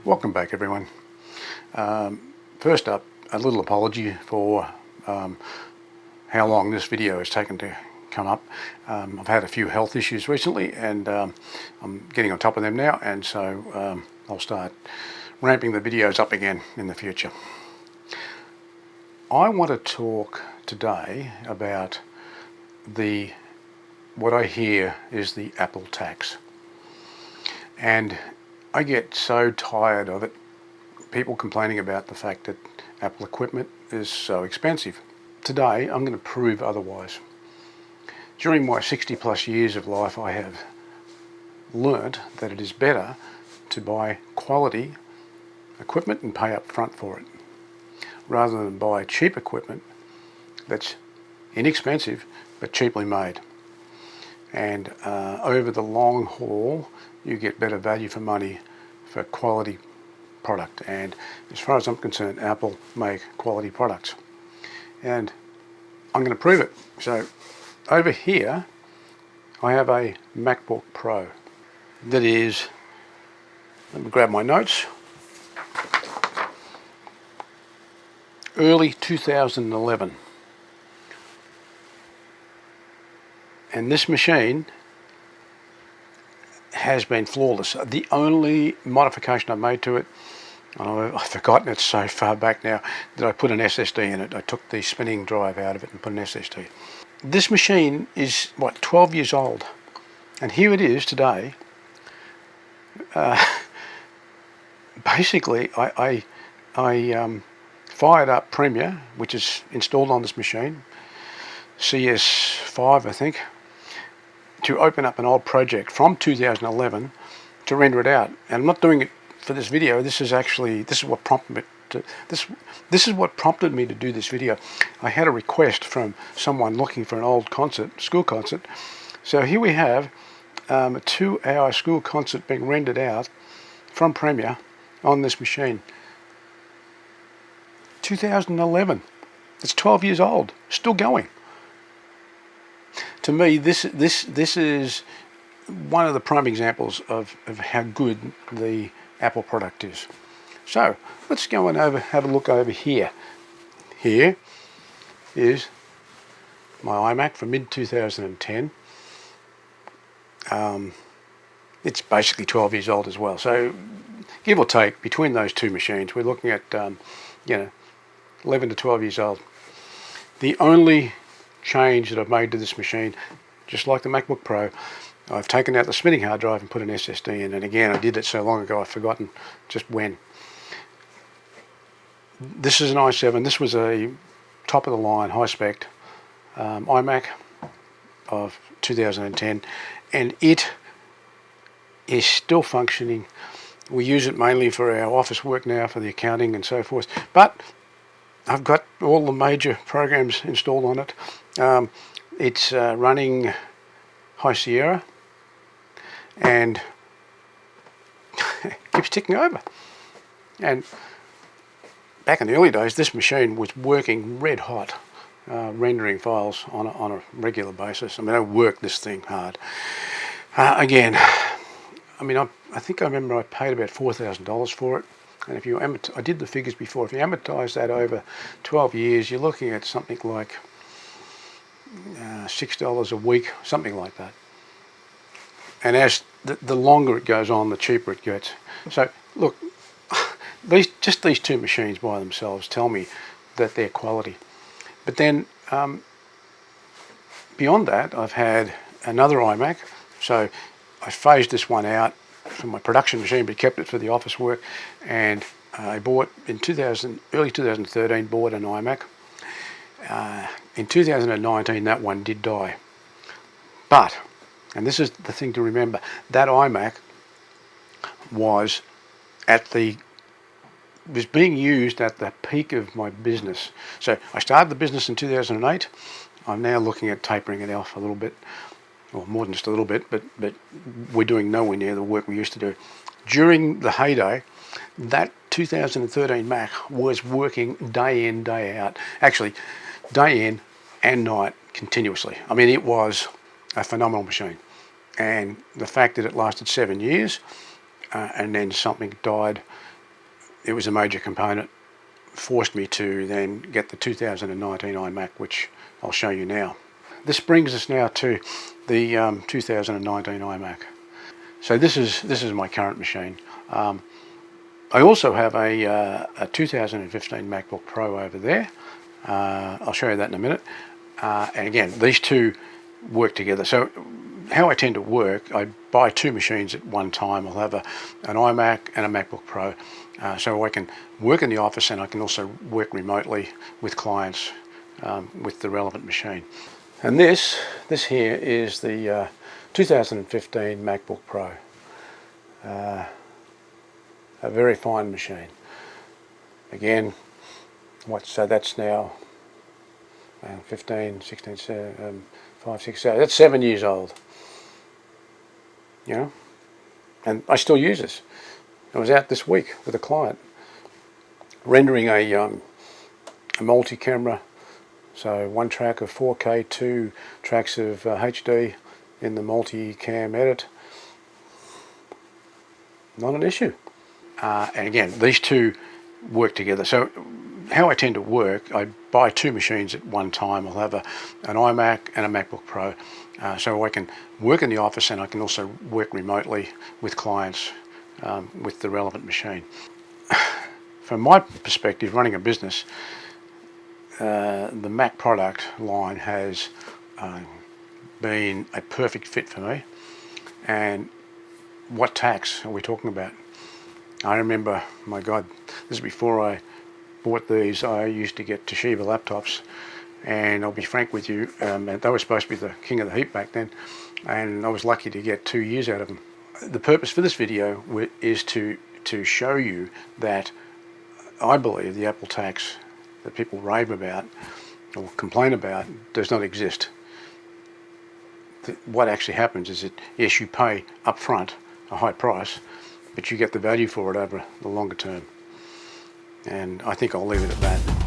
Welcome back, everyone. First up, a little apology for how long this video has taken to come up. I've had a few health issues recently, and I'm getting on top of them now, and so I'll start ramping the videos up again in the future. I want to talk today about what I hear is the Apple tax. And I get so tired of it, people complaining about the fact that Apple equipment is so expensive. Today, I'm going to prove otherwise. During my 60 plus years of life, I have learnt that it is better to buy quality equipment and pay up front for it, rather than buy cheap equipment that's inexpensive but cheaply made. And over the long haul, you get better value for money for quality product. And as far as I'm concerned, Apple make quality products. And I'm going to prove it. So over here, I have a MacBook Pro that is, let me grab my notes, early 2011. And this machine has been flawless. The only modification I've made to it, I've forgotten, it's so far back now, that I put an SSD in it. I took the spinning drive out of it and put an SSD. This machine is, 12 years old. And here it is today. Basically, I fired up Premiere, which is installed on this machine, CS5 I think, to open up an old project from 2011 to render it out. And I'm not doing it for this video. This is what prompted me to this is what prompted me to do this video. I had a request from someone looking for an old school concert. So here we have a 2-hour school concert being rendered out from Premiere on this machine. 2011. It's 12 years old, still going. To me, this is one of the prime examples of how good the Apple product is. So let's go and have a look over here. Here is my iMac from mid-2010. It's basically 12 years old as well. So give or take, between those two machines, we're looking at 11 to 12 years old. The only change that I've made to this machine, just like the MacBook Pro, I've taken out the spinning hard drive and put an SSD in. And again, I did it so long ago I've forgotten just when. This is an i7. This was a top of the line, high spec iMac of 2010, and it is still functioning. We use it mainly for our office work now, for the accounting and so forth, but I've got all the major programs installed on it. It's running High Sierra and keeps ticking over. And back in the early days, this machine was working red hot, rendering files on a regular basis. I mean, I worked this thing hard. Again, I mean, I think I remember I paid about $4,000 for it. And if you I did the figures before. If you amortize that over 12 years, you're looking at something like $6 a week, something like that. And as the longer it goes on, the cheaper it gets. So look, these two machines by themselves tell me that they're quality. But then beyond that, I've had another iMac. So I phased this one out from my production machine, but kept it for the office work. And I bought in early 2013, bought an iMac. In 2019, that one did die. But, and this is the thing to remember, that iMac was being used at the peak of my business. So I started the business in 2008. I'm now looking at tapering it off a little bit, or more than just a little bit, but we're doing nowhere near the work we used to do. During the heyday, that 2013 Mac was working day in, day out. Actually, day in and night continuously. I mean, it was a phenomenal machine. And the fact that it lasted 7 years and then something died it was a major component, forced me to then get the 2019 iMac, which I'll show you now. This brings us now to the 2019 iMac. So this is my current machine. I also have a 2015 MacBook Pro over there. I'll show you that in a minute. And again, these two work together. So how I tend to work, I buy two machines at one time. I'll have an iMac and a MacBook Pro. So I can work in the office and I can also work remotely with clients with the relevant machine. And this here is the 2015 MacBook Pro. A very fine machine. Again, so that's now 15, 16, 5, 6, 7, that's 7 years old. You know, and I still use this. I was out this week with a client rendering a multi-camera, so one track of 4K, two tracks of HD in the multi-cam edit. Not an issue. And again, these two work together. So how I tend to work, I buy two machines at one time. I'll have an iMac and a MacBook Pro. So I can work in the office and I can also work remotely with clients with the relevant machine. From my perspective, running a business, the Mac product line has been a perfect fit for me. And what tax are we talking about? I remember, my God, this is before I bought these. I used to get Toshiba laptops, and I'll be frank with you, they were supposed to be the king of the heap back then, and I was lucky to get 2 years out of them. The purpose for this video is to show you that I believe the Apple tax that people rave about or complain about does not exist. What actually happens is that, yes, you pay up front a high price, but you get the value for it over the longer term. And I think I'll leave it at that.